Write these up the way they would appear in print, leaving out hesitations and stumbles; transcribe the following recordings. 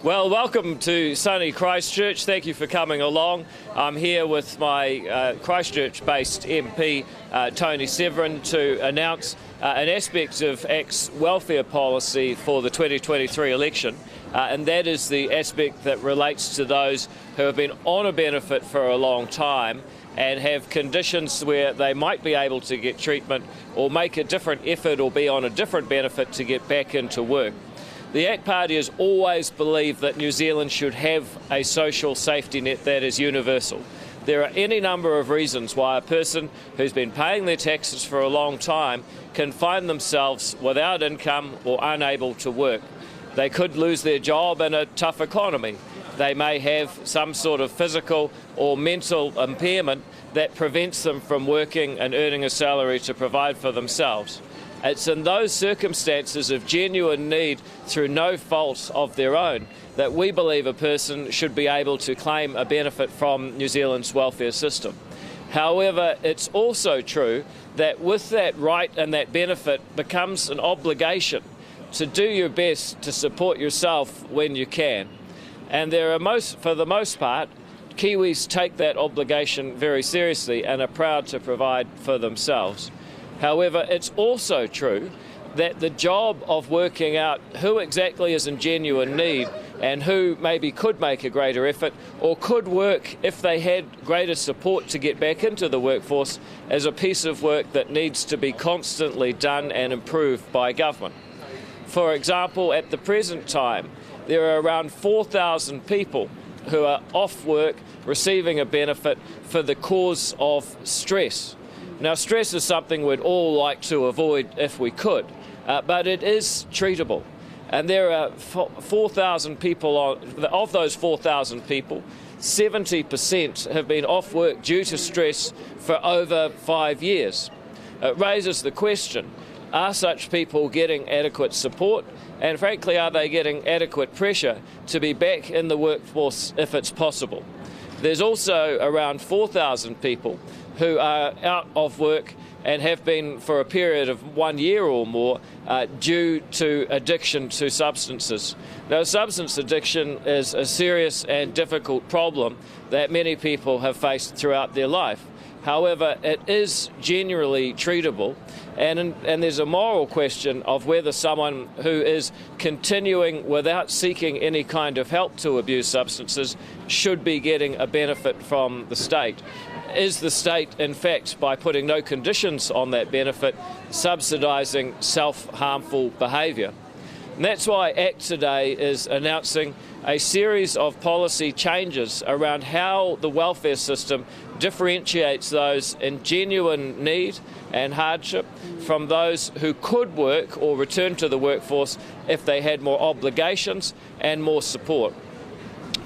Well, welcome to sunny Christchurch. Thank you for coming along. I'm here with my Christchurch-based MP, Tony Severin, to announce an aspect of ACT's welfare policy for the 2023 election, and that is the aspect that relates to those who have been on a benefit for a long time and have conditions where they might be able to get treatment or make a different effort or be on a different benefit to get back into work. The ACT Party has always believed that New Zealand should have a social safety net that is universal. There are any number of reasons why a person who's been paying their taxes for a long time can find themselves without income or unable to work. They could lose their job in a tough economy. They may have some sort of physical or mental impairment that prevents them from working and earning a salary to provide for themselves. It's in those circumstances of genuine need through no fault of their own that we believe a person should be able to claim a benefit from New Zealand's welfare system. However, it's also true that with that right and that benefit becomes an obligation to do your best to support yourself when you can. And for the most part, Kiwis take that obligation very seriously and are proud to provide for themselves. However, it's also true that the job of working out who exactly is in genuine need and who maybe could make a greater effort or could work if they had greater support to get back into the workforce is a piece of work that needs to be constantly done and improved by government. For example, at the present time, there are around 4,000 people who are off work receiving a benefit for the cause of stress. Now, stress is something we'd all like to avoid if we could, but it is treatable. And there are 4,000 people, of those 4,000 people, 70% have been off work due to stress for over 5 years. It raises the question, are such people getting adequate support? And frankly, are they getting adequate pressure to be back in the workforce if it's possible? There's also around 4,000 people who are out of work and have been for a period of 1 year or more due to addiction to substances. Now, substance addiction is a serious and difficult problem that many people have faced throughout their life. However, it is generally treatable, and there's a moral question of whether someone who is continuing without seeking any kind of help to abuse substances should be getting a benefit from the state. Is the state, in fact, by putting no conditions on that benefit, subsidising self-harmful behaviour? And that's why ACT today is announcing a series of policy changes around how the welfare system differentiates those in genuine need and hardship from those who could work or return to the workforce if they had more obligations and more support.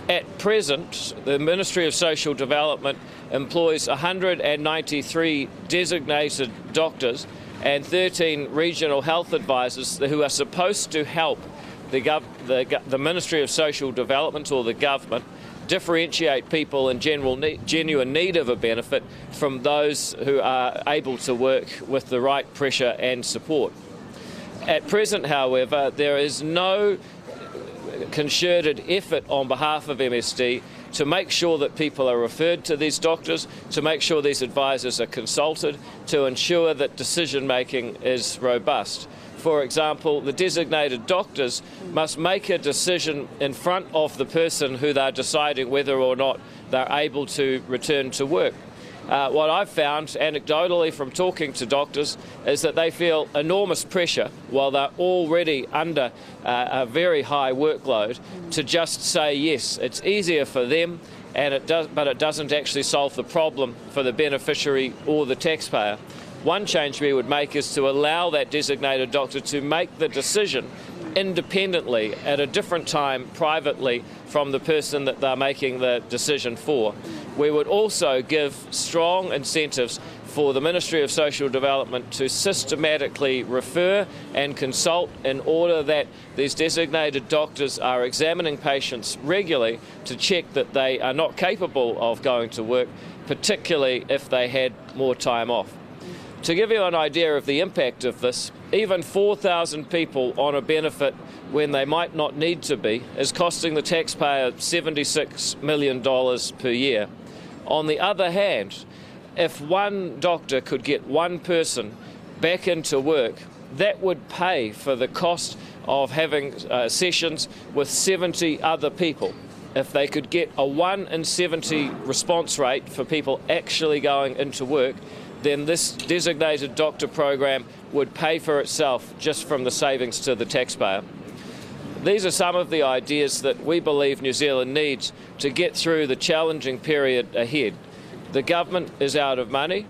At present, the Ministry of Social Development employs 193 designated doctors and 13 regional health advisors who are supposed to help the Ministry of Social Development or the government differentiate people in genuine need of a benefit from those who are able to work with the right pressure and support. At present, however, there is no concerted effort on behalf of MSD to make sure that people are referred to these doctors, to make sure these advisors are consulted, to ensure that decision making is robust. For example, the designated doctors must make a decision in front of the person who they're deciding whether or not they're able to return to work. What I've found anecdotally from talking to doctors is that they feel enormous pressure while they're already under a very high workload to just say yes. It's easier for them, but it doesn't actually solve the problem for the beneficiary or the taxpayer. One change we would make is to allow that designated doctor to make the decision independently at a different time privately from the person that they're making the decision for. We would also give strong incentives for the Ministry of Social Development to systematically refer and consult in order that these designated doctors are examining patients regularly to check that they are not capable of going to work, particularly if they had more time off. To give you an idea of the impact of this, even 4,000 people on a benefit when they might not need to be is costing the taxpayer $76 million per year. On the other hand, if one doctor could get one person back into work, that would pay for the cost of having sessions with 70 other people. If they could get a 1 in 70 response rate for people actually going into work, then this designated doctor program would pay for itself just from the savings to the taxpayer. These are some of the ideas that we believe New Zealand needs to get through the challenging period ahead. The government is out of money,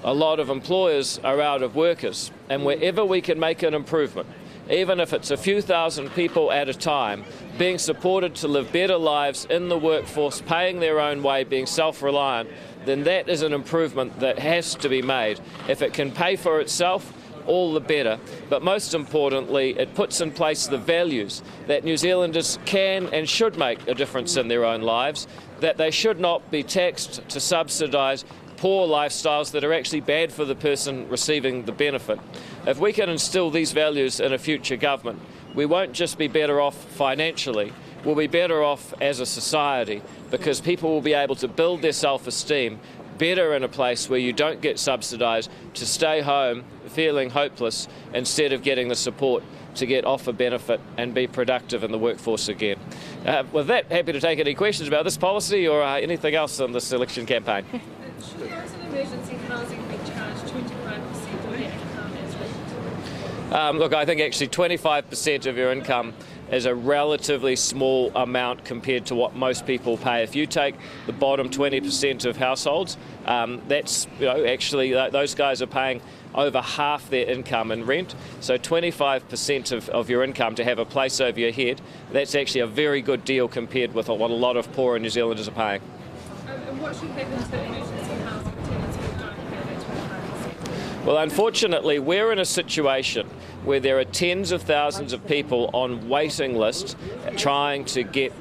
a lot of employers are out of workers, and wherever we can make an improvement, even if it's a few thousand people at a time, being supported to live better lives in the workforce, paying their own way, being self-reliant, then that is an improvement that has to be made. If it can pay for itself, all the better. But most importantly, it puts in place the values that New Zealanders can and should make a difference in their own lives, that they should not be taxed to subsidise poor lifestyles that are actually bad for the person receiving the benefit. If we can instil these values in a future government, we won't just be better off financially, we'll be better off as a society, because people will be able to build their self-esteem better in a place where you don't get subsidised to stay home feeling hopeless instead of getting the support to get off a benefit and be productive in the workforce again. With that, happy to take any questions about this policy or anything else on this election campaign. Should those in emergency housing be charged 25% of their income as rent? Look, I think actually 25% of your income is a relatively small amount compared to what most people pay. If you take the bottom 20% of households, that's, actually those guys are paying over half their income in rent. So 25% of your income to have a place over your head, that's actually a very good deal compared with what a lot of poorer New Zealanders are paying. And what should happen to emergency housing tenants who don't pay that 25%? Well, unfortunately, we're in a situation where there are tens of thousands of people on waiting lists trying to get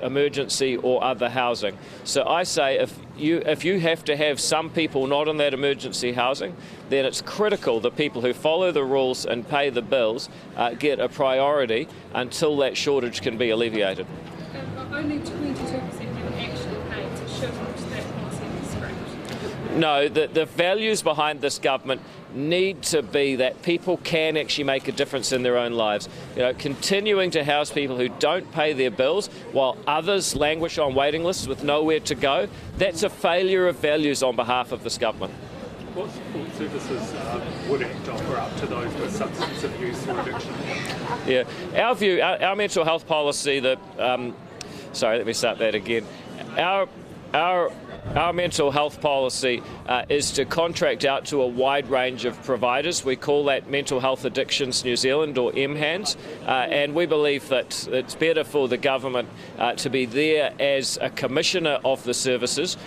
emergency or other housing. So I say if you have to have some people not in that emergency housing, then it's critical that people who follow the rules and pay the bills get a priority until that shortage can be alleviated. Only 22% have actually paid, so shouldn't that policy be scrapped? No, the values behind this government need to be that people can actually make a difference in their own lives. Continuing to house people who don't pay their bills while others languish on waiting lists with nowhere to go, that's a failure of values on behalf of this government. What support services would ACT offer up to those with substance abuse or addiction? Yeah, our view, our mental health policy Our mental health policy is to contract out to a wide range of providers. We call that Mental Health Addictions New Zealand, or MHANZ, and we believe that it's better for the government to be there as a commissioner of the services,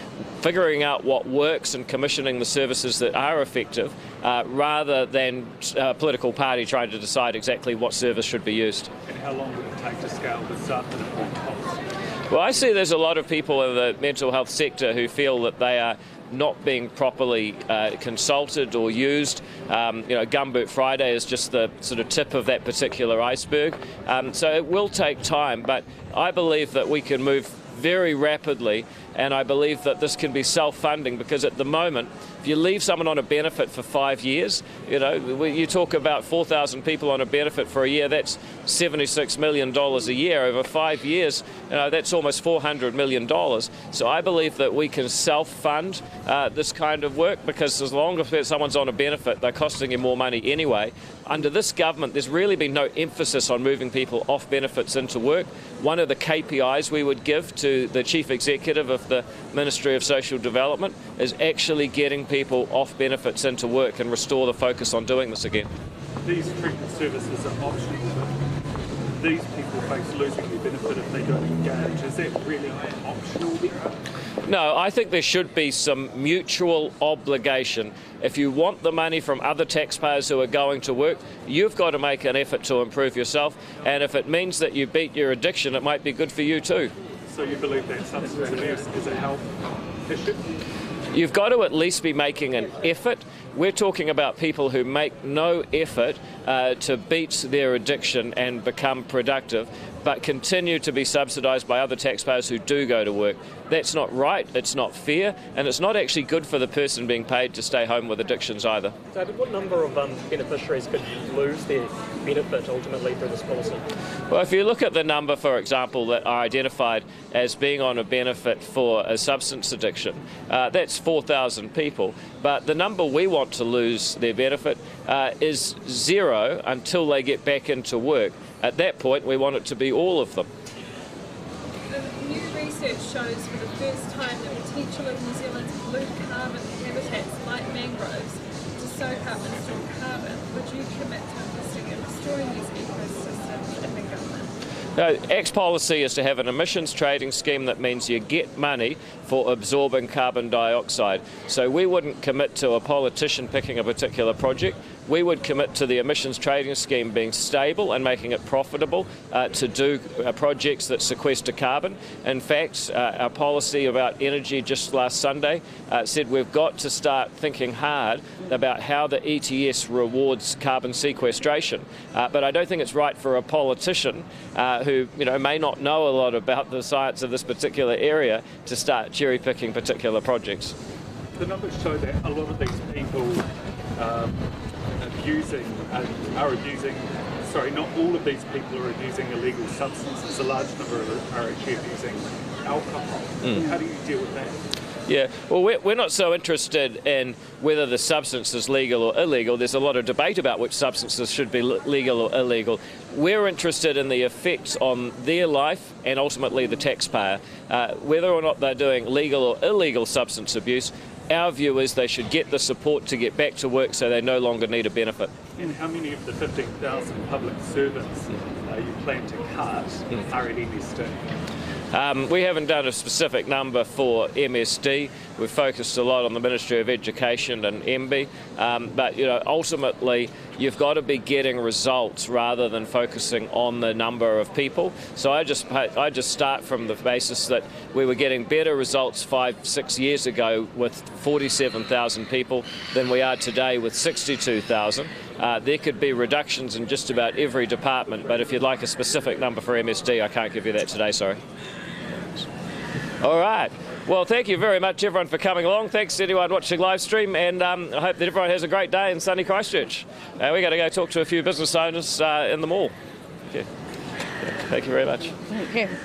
figuring out what works and commissioning the services that are effective, rather than a political party trying to decide exactly what service should be used. And how long would it take to scale this up in a policy? Well, I see there's a lot of people in the mental health sector who feel that they are not being properly consulted or used. Gumboot Friday is just the sort of tip of that particular iceberg. So it will take time, but I believe that we can move very rapidly, and I believe that this can be self-funding, because at the moment, if you leave someone on a benefit for 5 years, you talk about 4,000 people on a benefit for a year, that's $76 million a year. Over 5 years, that's almost $400 million. So I believe that we can self-fund this kind of work, because as long as someone's on a benefit, they're costing you more money anyway. Under this government, there's really been no emphasis on moving people off benefits into work. One of the KPIs we would give to the Chief Executive of the Ministry of Social Development is actually getting people off benefits into work and restore the focus on doing this again. These treatment services are optional, but these people face losing their benefit if they don't engage. Is that really optional? No, I think there should be some mutual obligation. If you want the money from other taxpayers who are going to work, you've got to make an effort to improve yourself, and if it means that you beat your addiction, it might be good for you too. So you believe that substance abuse is a health issue? You've got to at least be making an effort. We're talking about people who make no effort to beat their addiction and become productive, but continue to be subsidised by other taxpayers who do go to work. That's not right, it's not fair, and it's not actually good for the person being paid to stay home with addictions either. David, what number of beneficiaries could lose their benefit ultimately through this policy? Well, if you look at the number, for example, that are identified as being on a benefit for a substance addiction, that's 4,000 people. But the number we want to lose their benefit is 0 until they get back into work. At that point, we want it to be all of them. The new research shows for the first time the potential of New Zealand's blue carbon habitats like mangroves to soak up and store carbon. Would you commit to investing in restoring these ecosystems in the government? ACT's policy is to have an emissions trading scheme that means you get money for absorbing carbon dioxide. So we wouldn't commit to a politician picking a particular project. We would commit to the emissions trading scheme being stable and making it profitable to do projects that sequester carbon. In fact, our policy about energy just last Sunday said we've got to start thinking hard about how the ETS rewards carbon sequestration. But I don't think it's right for a politician who may not know a lot about the science of this particular area to start cherry-picking particular projects. The numbers show that a lot of these people not all of these people are abusing illegal substances. A large number are actually abusing alcohol. How do you deal with that? Yeah, well, we're not so interested in whether the substance is legal or illegal. There's a lot of debate about which substances should be legal or illegal. We're interested in the effects on their life and ultimately the taxpayer. Whether or not they're doing legal or illegal substance abuse, our view is they should get the support to get back to work so they no longer need a benefit. And how many of the 15,000 public servants you plan to cut are at MSD? We haven't done a specific number for MSD. We've focused a lot on the Ministry of Education and MB, but ultimately you've got to be getting results rather than focusing on the number of people. So I just start from the basis that we were getting better results 5-6 years ago with 47,000 people than we are today with 62,000. There could be reductions in just about every department, but if you'd like a specific number for MSD, I can't give you that today, sorry. All right. Well, thank you very much, everyone, for coming along. Thanks to anyone watching live stream, and I hope that everyone has a great day in sunny Christchurch. We're going to go talk to a few business owners in the mall. Okay. Thank you very much. Thank you.